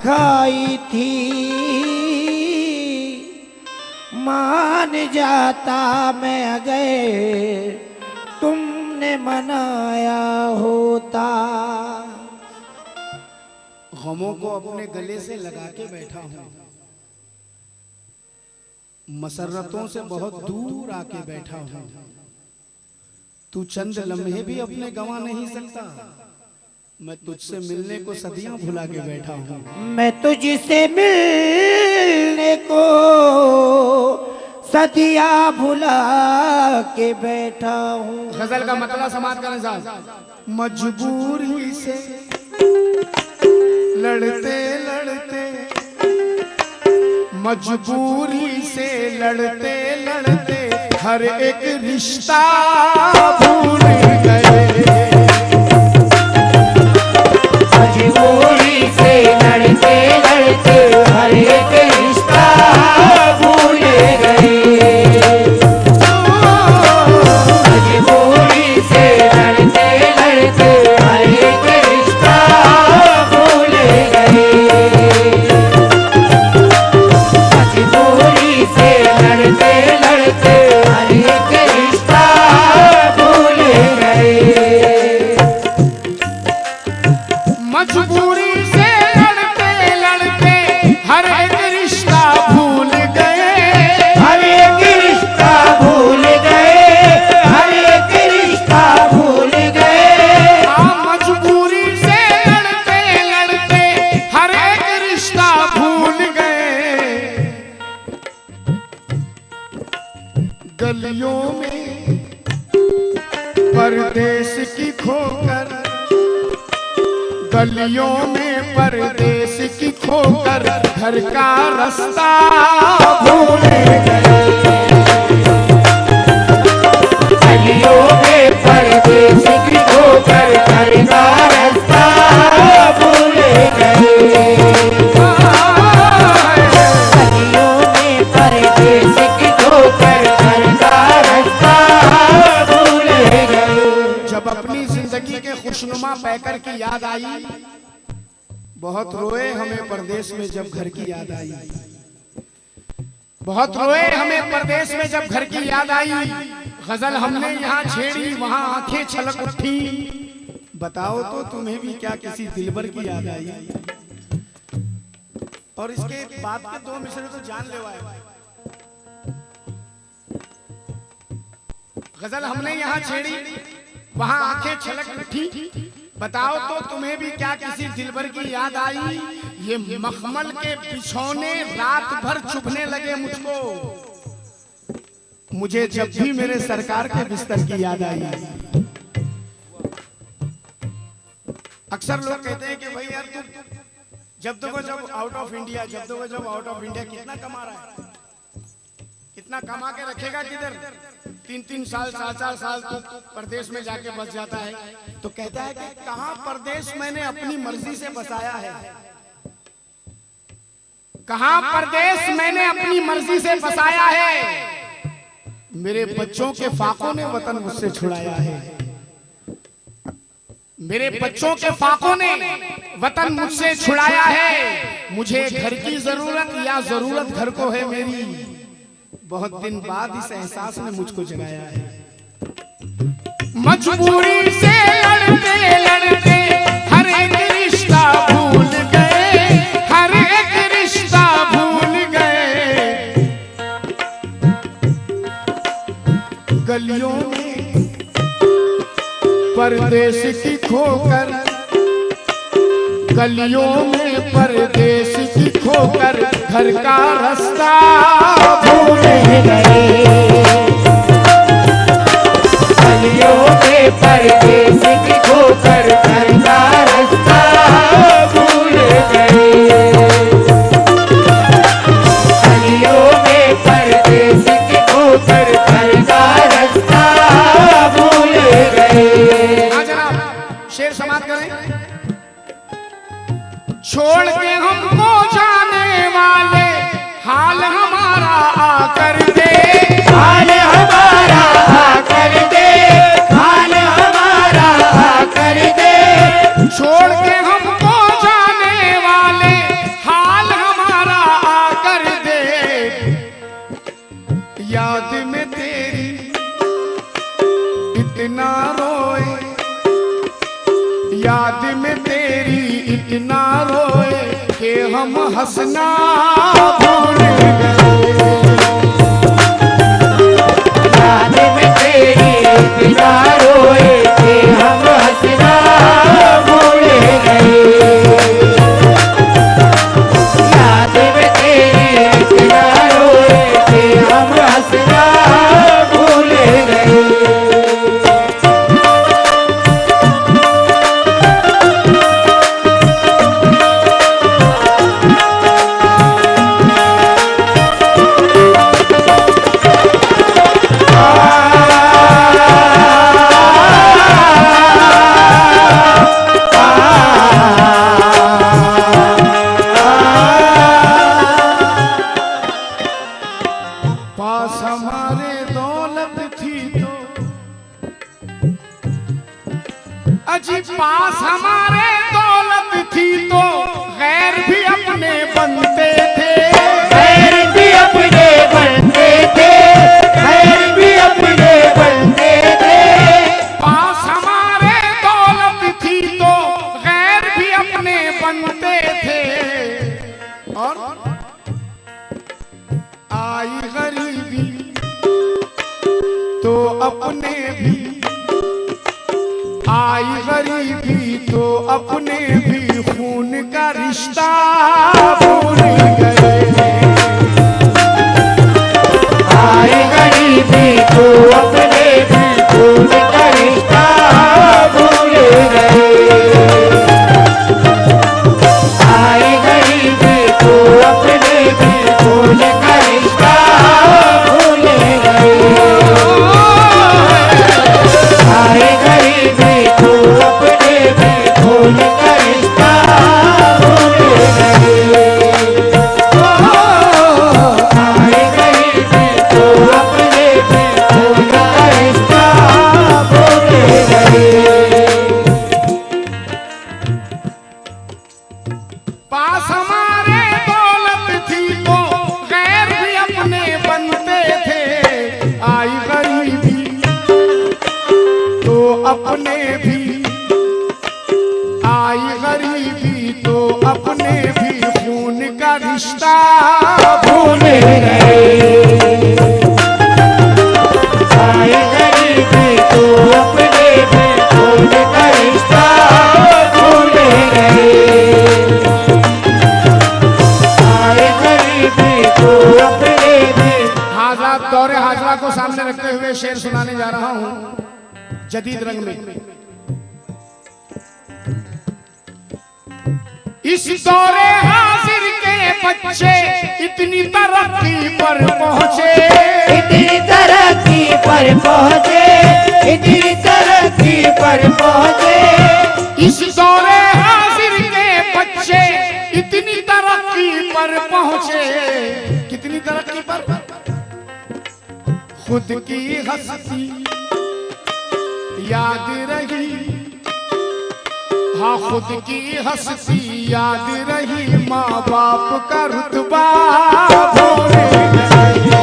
खाई थी, मान जाता मैं अगर तुमने मनाया होता। गमों को अपने गले से लगा के बैठा हूँ, मसरतों से बहुत दूर आके बैठा हूँ। तू चंद लम्हे भी अपने गंवा नहीं सकता, मैं तुझसे मिलने को सदियां भुला के बैठा हूँ। मैं तुझसे मिलने को सदियां भुला के बैठा हूँ। गजल का मतलब समाज का निजाम। मजबूरी से लड़ते लड़ते, मजबूरी से लड़ते लड़ते हर एक रिश्ता भूल गए। मजबूरी से लड़ते लड़ते हर एक रिश्ता भूल गए। मजबूरी से लड़ते लड़ते हर एक रिश्ता भूल गए। मजबूरी से लड़ते लड़ते हर एक रिश्ता भूल गए। मजबूरी से लड़ते लड़ते हर एक रिश्ता भूल गए। हर एक रिश्ता भूल गए। हर एक रिश्ता भूल गए। हाँ, मजबूरी से लड़ते लड़ते हर एक रिश्ता भूल गए। गलियों में परदेश की खोकर, गलियों में परदेश की खोकर घर का रास्ता भूल गए। गलियों में परदेश की खोकर घर का रास्ता भूल गए। गलियों में परदेश की खोकर घर का रास्ता भूल गए। जब अपनी जिंदगी के खुशनुमा पैकर की याद आई, बहुत रोए हमें परदेश में जब घर की याद आई। बहुत रोए हमें परदेश में जब घर की याद आई। गजल हमने यहाँ छेड़ी, वहाँ आंखें छलक उठी। बताओ तो तुम्हें भी क्या किसी दिलबर की याद आई? और इसके बाद के दो मिसरे तो जान लेवाए। गजल हमने यहाँ छेड़ी, वहाँ आंखें छलक उठी। बताओ तो तुम्हें भी क्या किसी दिलबर की याद आई? ये मखमल के बिछौने रात भर चुभने लगे मुझको, मुझे जब भी मेरे सरकार के बिस्तर की याद आई। अक्सर लोग कहते हैं कि भाई यार तू जब देखो जब आउट ऑफ इंडिया, जब देखो जब आउट ऑफ इंडिया कितना कमा रहा है, कितना कमा के रखेगा किधर? 3-3 साल 4-4 साल तो परदेश में जाके बस जाता है। तो कहता है कि कहां परदेश मैंने अपनी मर्जी से बसाया है, कहां परदेश मैंने अपनी मर्जी से बसाया है। मेरे बच्चों के फाकों ने वतन मुझसे छुड़ाया है। मेरे बच्चों के फाकों ने वतन मुझसे छुड़ाया है। मुझे घर की जरूरत या जरूरत घर को है मेरी। बहुत दिन बाद इस एहसास ने मुझको जगाया है। मजबूरी से लड़ते लड़ते हर एक रिश्ता भूल गए। हर एक रिश्ता भूल गए। गलियों में परदेश की खोकर, गलियों में परदेश की खोकर घर का रास्ता भूल गए। गलियों में परदेश की खोकर घर का रास्ता भूल गए। गलियों में परदेश की खोकर घर का रास्ता भूल गए। हाँ जनाब, शेर समाप्त करें। छोड़ के हमको जाने वाले हाल हमारा आकर दे। हाल हमारा आकर दे। हाल हमारा आकर दे। छोड़ के हमको जाने वाले इतना रोए कि हम हंसना भूल गए। याद में तेरी इतना रोए कि हम हंसना भूल गए। याद में तेरी इतना रोए कि हम हंसना भूल गए। पास हमारे दौलत थी तो अजी पास हमारे दौलत थी तो गैर भी अपने बनते थे। खैर भी अपने बनते थे, खैर भी अपने बनते थे। पास हमारे दौलत थी तो गैर भी अपने बनते थे। और आई गरीबी तो अपने भी, आई गरीबी तो अपने भी खून का रिश्ता भूल गए। आए गरीबी तो अपने भी खून का रिश्ता भूल गए। आए गरीबी तो अपने भी खून का रिश्ता भूल गए। आए गरीबी तो अपने भी खून का रिश्ता भूल गए। आए गरीबी तो अपने भी खून का रिश्ता भूल गए। पास हमारे दौलत थी तो गैर भी अपने बनते थे। आई गरीबी तो अपने भी, आई गरीबी तो अपने भी खून का रिश्ता भूल गए। आए गरीबी तो अपने भी खून का रिश्ता भूल गए। आए गरीबी तो अपने भी। हाजरा, दौरे हाजरा को सामने रखते हुए शेर सुनाने जा रहा हूँ जदीद रंग में। इस दौरे हाजिर के बच्चे इतनी तरक्की पर पहुंचे, इतनी तरक्की पर पहुंचे, इतनी तरक्की पर पहुंचे। इस दौरे हाजिर के बच्चे इतनी तरक्की पर पहुंचे। कितनी तरक्की पर? खुद की हस्ती याद रही, हाँ खुद की हस्ती याद रही, माँ बाप का रुतबा भूल गए।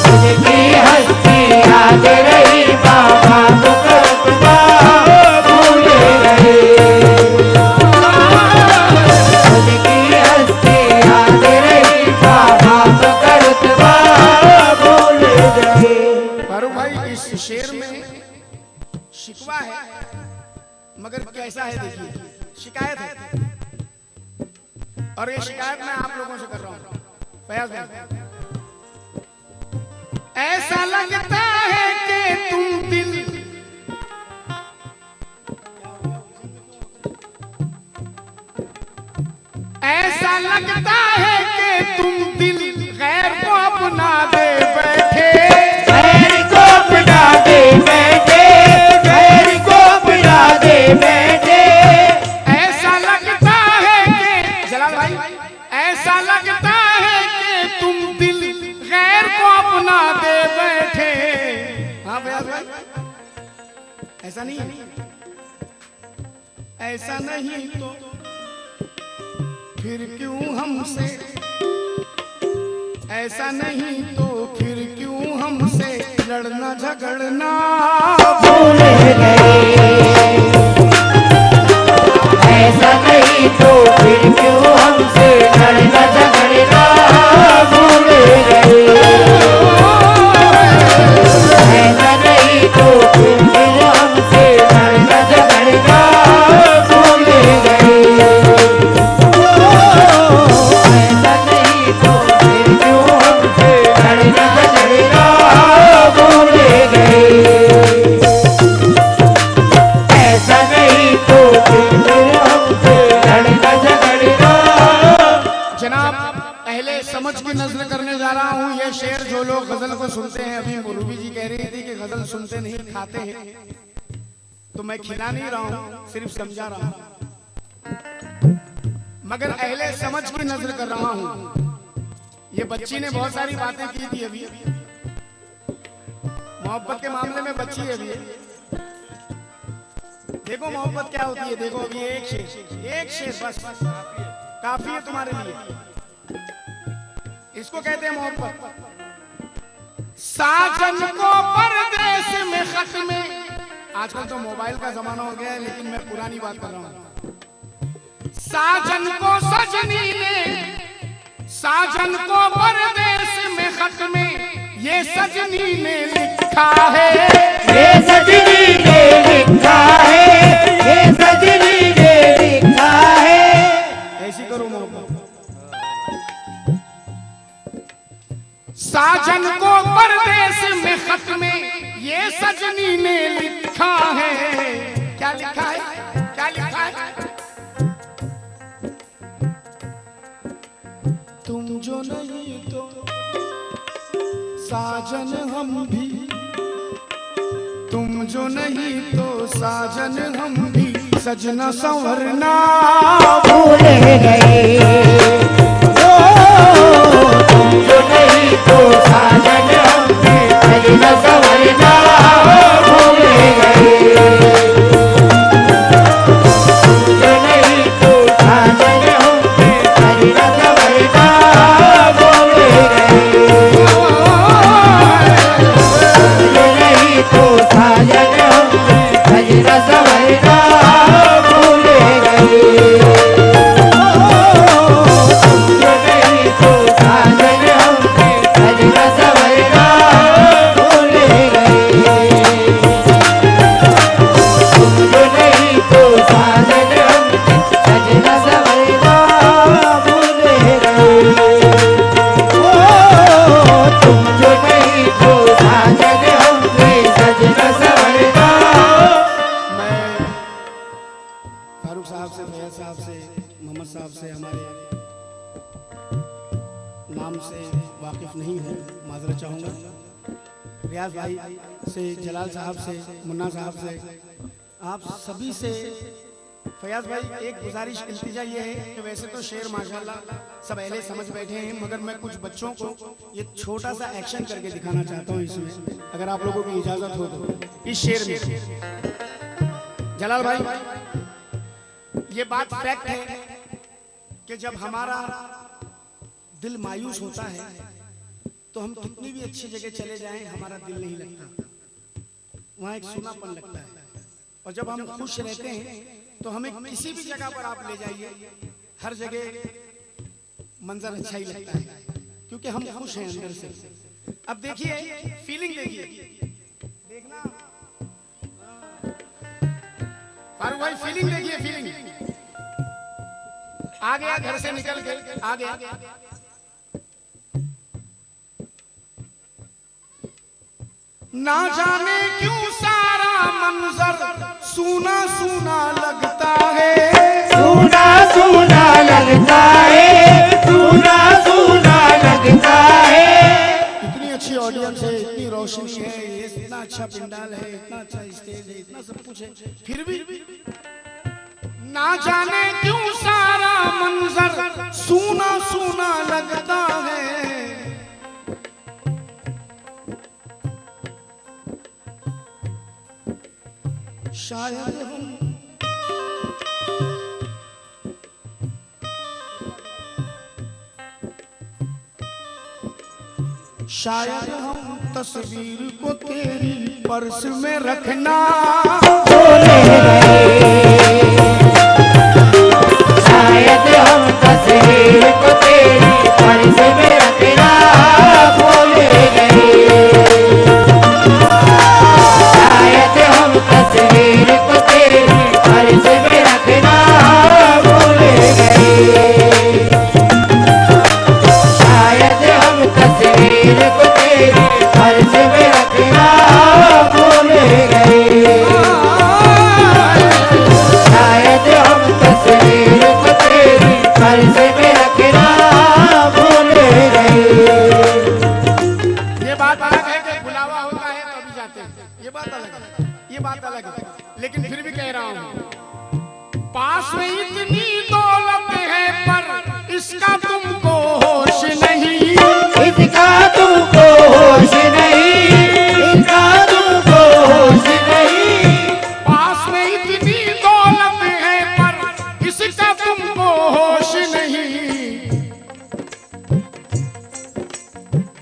खुद की हस्ती याद रही, माँ बाप का रुतबा भूल गए। खुद की हस्ती याद रही, माँ बाप का रुतबा भूल गए। फारूक भाई, इस शेर में शिकवा है मगर कैसा है देखिए, शिकायत है। और ये शिकायत मैं आप लोगों से कर रहा हूं। फयाज भाई, ऐसा लगता है कि तुम दिल, ऐसा लगता है कि तुम दिल गैर को अपना दे बैठे। गैर को अपना दे बैठे, गैर को अपना दे बैठे। ऐसा लगता है कि जलाल भाई, ऐसा लगता है कि तुम दिल गैर को अपना दे बैठे। हाँ फयाज भाई, ऐसा नहीं है? ऐसा नहीं तो फिर क्यों हमसे, ऐसा नहीं तो फिर क्यों हमसे लड़ना झगड़ना भूल गए। ऐसा नहीं तो फिर क्यों हमसे लड़ना झगड़ना भूल गए। ऐसा नहीं तो फिर क्यों हमसे लड़ना झगड़ना भूल गए। ऐसा नहीं तो फिर क्यों हमसे लड़ना झगड़ना भूल गए। ऐसा नहीं तो फिर हमसे लड़ना झगड़ना। जनाब पहले समझ की नजर करने जा रहा हूँ। ये शेर जो लोग गजल को सुनते हैं, अभी रूबी जी कह रही थी कि गजल सुनते नहीं खाते हैं, तो मैं खिला नहीं रहा हूँ, सिर्फ समझा रहा हूँ। मगर अहले समझ की नजर कर रहा हूँ। ये बच्ची ने बहुत सारी बातें की थी अभी, मोहब्बत के मामले में बच्ची है अभी। देखो मोहब्बत क्या होती है, देखो अभी एक शेर बस काफी है तुम्हारे लिए। इसको कहते हैं मोहब्बत। साजन को परदेस में खत में, आजकल तो मोबाइल का जमाना हो गया है, लेकिन मैं पुरानी बात कर रहा हूं। साजन को सजनी ने, साजन को परदेस में खत में ये सजनी ने लिखा है, ये सजनी ने लिखा है, ये सजनी ने लिखा है। ऐसी करो मोहब्बत। साजन को परदेस में खत में ये सजनी ने लिखा है। क्या लिखा है, क्या लिखा है? तुम जो नहीं तो साजन हम भी, तुम जो नहीं तो साजन हम भी सजना संवरना भूल गए। तुम जो नहीं तो साजन हम भी सजना संवरना भूल गए। तुम जो नहीं तो साजन हम भी सजना संवरना भूल गए। तो साजन हम सजना संवरना भूल गए। जो नहीं तो साजन हम सजना संवरना भूल गए। जो नहीं तो साजन हम सजना संवरना भूल गए। तुम जो नहीं तो साजन हम सजना संवरना। मैं फारूक साहब से, फैयाज साहब से, मोहम्मद साहब से हमारे नाम से वाकिफ नहीं हूँ, माजरत चाहूँगा। रियाज भाई से, जलाल साहब से, मुन्ना साहब से, आप सभी से। फैयाज भाई एक गुजारिश इल्तिजा ये है कि वैसे तो शेर माशाल्लाह सब अहले समझ बैठे हैं, मगर मैं कुछ बच्चों को ये छोटा सा एक्शन करके दिखाना चाहता हूँ इसमें, अगर आप लोगों की इजाजत हो तो। इस शेर में जलाल भाई, ये बात फैक्ट है कि जब हमारा दिल मायूस होता है तो हम कितनी भी अच्छी जगह चले जाएं हमारा दिल नहीं लगता, वहाँ एक सूनापन लगता है। और जब हम खुश रहते हैं तो हमें किसी भी जगह पर आप ले जाइए, हर जगह मंजर अच्छा ही लगता है, क्योंकि हम खुश हैं अंदर से। अब देखिए, फीलिंग देखिए, देखना फारूक भाई, फीलिंग देखिए, फीलिंग। आ गया घर से निकल के, आ गया, ना जाने क्यों सारा मंजर सूना सूना लगता है, सूना सूना लगता है, सूना सूना लगता है। इतनी अच्छी ऑडियंस है, इतनी रोशनी है, इतना अच्छा पंडाल है, इतना अच्छा स्टेज है, इतना सब कुछ है, फिर भी ना जाने क्यों सारा मंजर सूना सूना लगता है। शायद हम शायद हम तस्वीर को तेरी पर्स में रखना भूल गए। तुमको होश नहीं,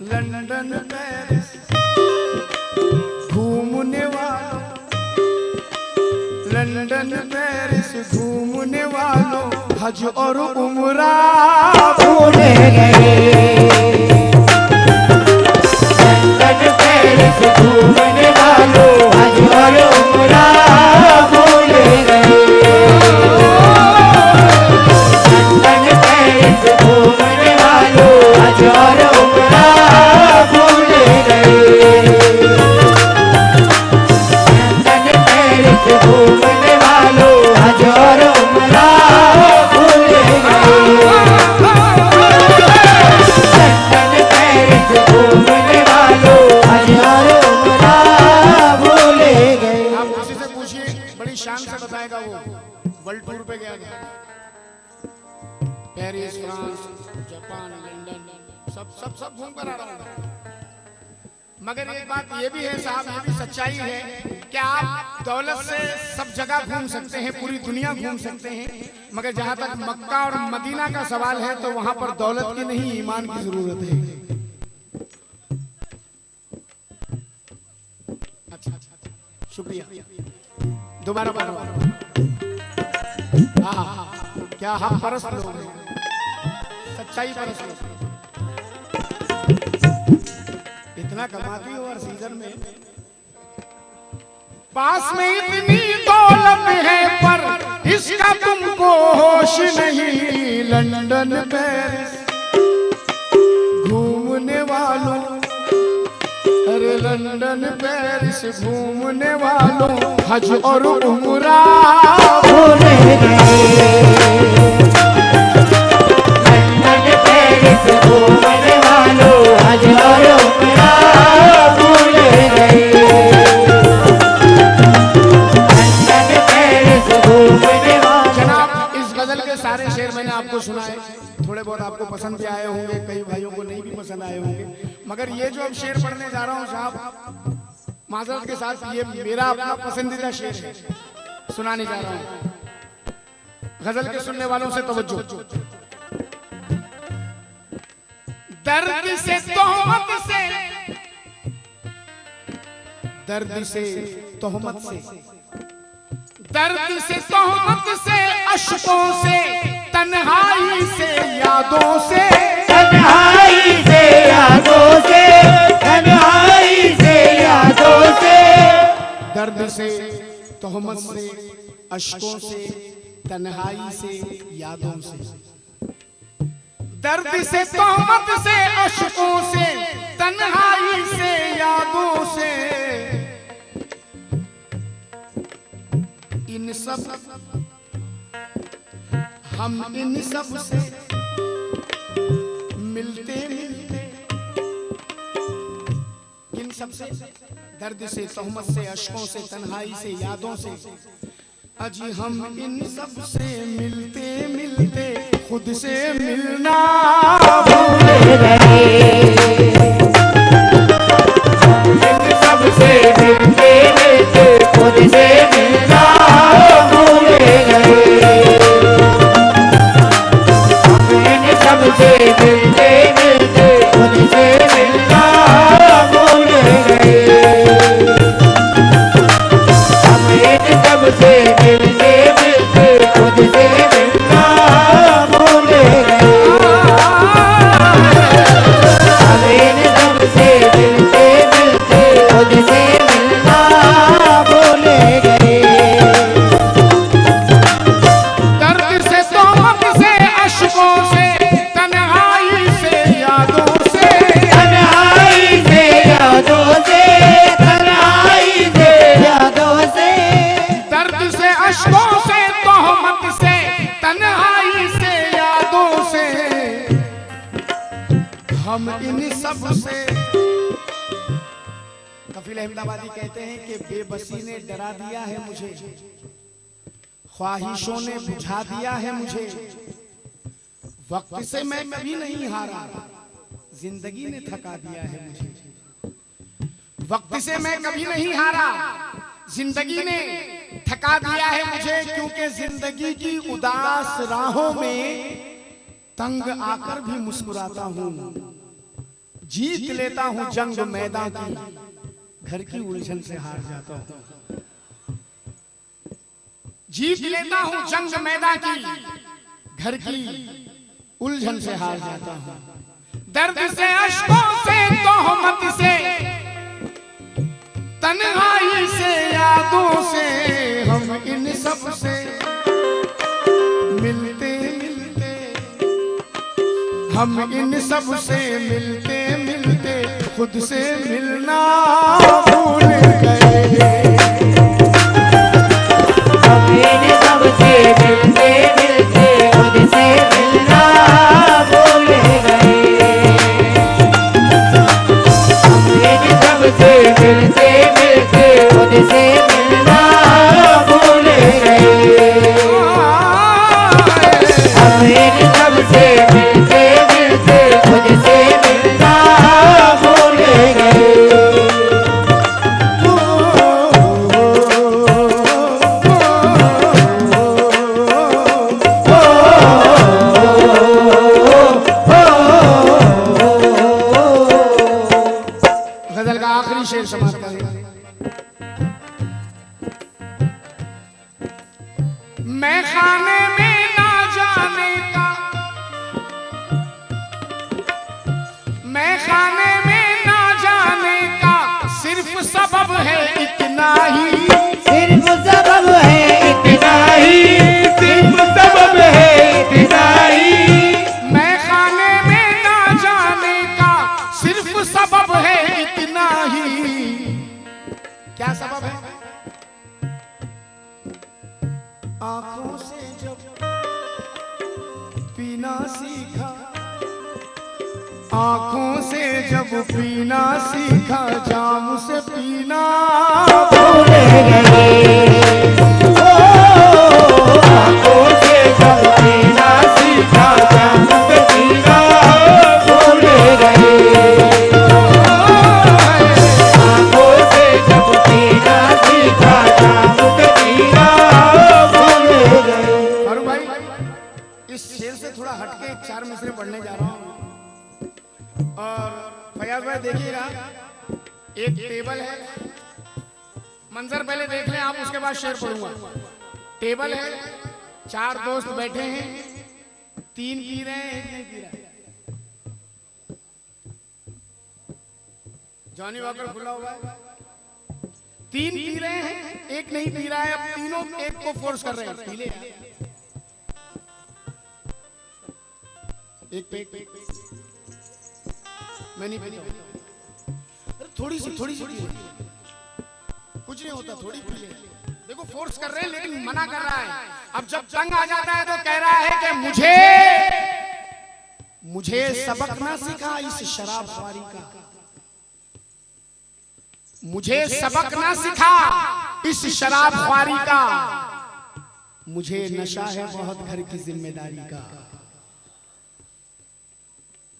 लंदन पेरिस घूमने वालों, लंदन पेरिस घूमने वालों हज और उम्रा भूल गए। लंदन पेरिस घूमने वालों हज और उम्रा भूल गए। लंदन पेरिस घूमने वालों हज और उम्रा भूल गए। लंदन पेरिस घूमने वालों हज और उम्रा भूल गए। लंदन पेरिस घूमने वालों हज और उम्रा भूल गए। आप किसी से पूछिए, बड़ी शान से बताएगा वो वर्ल्ड टूर पे गया था। पेरिस, फ्रांस, जापान, लंदन, सब सब सब घूम कर आ रहा हूँ। मगर एक बात ये भी है साहब, ये भी सच्चाई है कि आप दौलत से सब जगह घूम सकते हैं, पूरी दुनिया घूम सकते हैं, मगर जहाँ तक मक्का और मदीना का सवाल है तो वहाँ पर दौलत की नहीं, ईमान की जरूरत है। अच्छा, शुक्रिया, दोबारा बोलो। हाँ, क्या हम परस्त लोग हैं, सच्चाई परस्त लोग। इतना कमाती हो हर सीजन में, पास में इतनी दौलत है पर इसका तुमको होश नहीं। लंदन पेरिस घूमने वालों, अरे लंदन पेरिस घूमने वालों हज और उम्रा भूल गए। लंदन पेरिस घूमने वालों हज और उम्रा भूल गए। लंदन पेरिस घूमने वालों। जनाब, इस गजल के सारे शेर मैंने आपको सुनाए, थोड़े बहुत आपको पसंद भी आए होंगे, कई भाइयों को नहीं भी पसंद आए होंगे, मगर ये जो अब शेर पढ़ने जा रहा हूँ साहब, माजरत के साथ ये मेरा अपना पसंदीदा शेर है, सुनाने जा रहा हूँ। गजल के सुनने वालों से तवज्जो। दर्द से तोहमत से, दर्द से तोहमत से, दर्द से तोहमत से, अश्कों से, तन्हाई से, यादों से, तन्हाई से यादों से, तन्हाई से यादों से। दर्द से तोहमत से, अश्कों से, तन्हाई से, यादों से। दर्द से तोहमत से, अश्कों से, तन्हाई से, यादों से, इन सब, हम इन सब से मिलते मिलते, इन सब से, दर्द से, तोहमत से, अश्कों से, तन्हाई से, यादों से, अजी हम इन सब से मिलते मिलते खुद से मिलना भूल गए। इन सब से मिलते मिलते खुद से मिलना भूल गए। इन सब से मिलते मिलते खुद से मिलना भूल गए। हम इन सब से मिलते मिलते खुद से मिलना भूल गए। हम इन सब से मिलते मिलते खुद से मिलना भूल गए। दर्द से, तोहमत से, अश्कों से, तन्हाई से, यादों से, तन्हाई से यादों से, तन्हाई से यादों से। दर्द से, अश्कों से, तोहमत से, तन्हाई से, यादों से, हम इन सब से। कफील अहमदाबादी कहते हैं कि बेबसी ने डरा दिया है मुझे, ख्वाहिशों ने बुझा दिया है मुझे, वक्त से मैं कभी नहीं हारा, जिंदगी ने थका दिया है मुझे। वक्त से मैं कभी नहीं हारा, जिंदगी ने थका दिया है मुझे, क्योंकि जिंदगी की उदास राहों में तंग आकर भी मुस्कुराता हूँ। जीत लेता हूँ जंग मैदान की, घर की उलझन से हार जाता हूँ। जीत लेता हूँ जंग मैदान की, घर की उलझन से हार जाता हूँ। दर्द से, अश्कों से, तोहमत से, तन्हाई से, यादों से, हम इन सब से मिलते मिलते, हम इन सब से मिलते मिलते खुद से मिलना भूल गए। हम इन सब से मिलते मिलते खुद से मिलना भूल गए। हम इन सब से मिलते मिलते खुद से मिलना भूल गए। हम इन सब से मिलते मिलते खुद से मिलना भूल गए। गजल का आखिरी शेर समाप्त करें। मैं खाने में ना जाने का, मैं खाने में ना जाने का सिर्फ सबब है इतना ही, सिर्फ सबब है इतना ही, सिर्फ सबब है इतना ही। मैं खाने में ना जाने का सिर्फ सबब है इतना ही। क्या सबब है? आंखों से जब पीना सीखा, आंखों से जब पीना सीखा, जाम से पीना भूल गए। आंखों से जब पीना सीखा, जाम से पीना भूल गए। आंखों से जब पीना सीखा, जाम से पीना भूल गए। फारूक भाई, इस शेर से थोड़ा हटके 4 मिसरे पढ़ने जा रहा हूँ। और फयाज भाई देखिएगा, एक टेबल है, मंजर पहले देख लें आप, उसके बाद शेर पढ़ूंगा। टेबल है, 4 दोस्त बैठे हैं, 3 पी रहे हैं, 1 नहीं पी रहा है। जॉनी वॉकर खुला हुआ है, 3 पी रहे हैं, 1 नहीं पी रहा है। अब तीनों एक को फोर्स कर रहे हैं, पी ले यार। एक पे मैं नहीं पीता हूं। अरे थोड़ी सी पी ले, कुछ नहीं होता, थोड़ी पी ले। देखो फोर्स कर रहे हैं लेकिन मना कर रहा है। अब जब तंग आ जाता है तो कह रहा है कि मुझे सबक ना सिखा इस शराब ख्वारी का, मुझे सबक ना सिखा इस शराब ख्वारी का, मुझे नशा है बहुत घर की जिम्मेदारी का।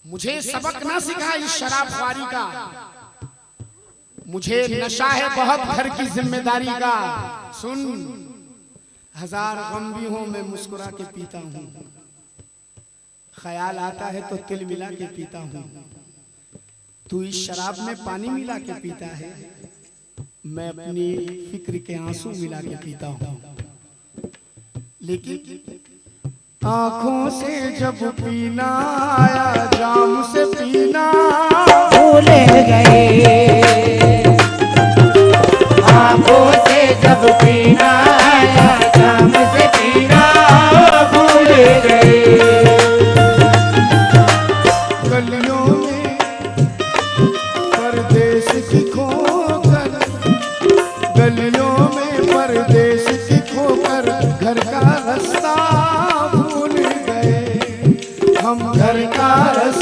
मुझे सबक ना सिखा इस शराब ख्वारी का, मुझे नशा है बहुत घर की जिम्मेदारी का। सुन, 1000 गम भी हो मैं मुस्कुरा के पीता हूँ, ख्याल आता है तो तिल मिला के पीता हूँ। तू इस शराब में पानी मिला के पीता है, मैं अपनी फिक्र के आंसू मिला के पीता हूँ। लेकिन आंखों से जब पीना आया, जाम से पीना भूल गए। आंखों से जब पीना आया, जाम से पीना भूल गए। गलियों में परदेश की खोकर, गलियों में परदेश की खोकर घर का रास्ता भूल गए। हम घर का रास्ता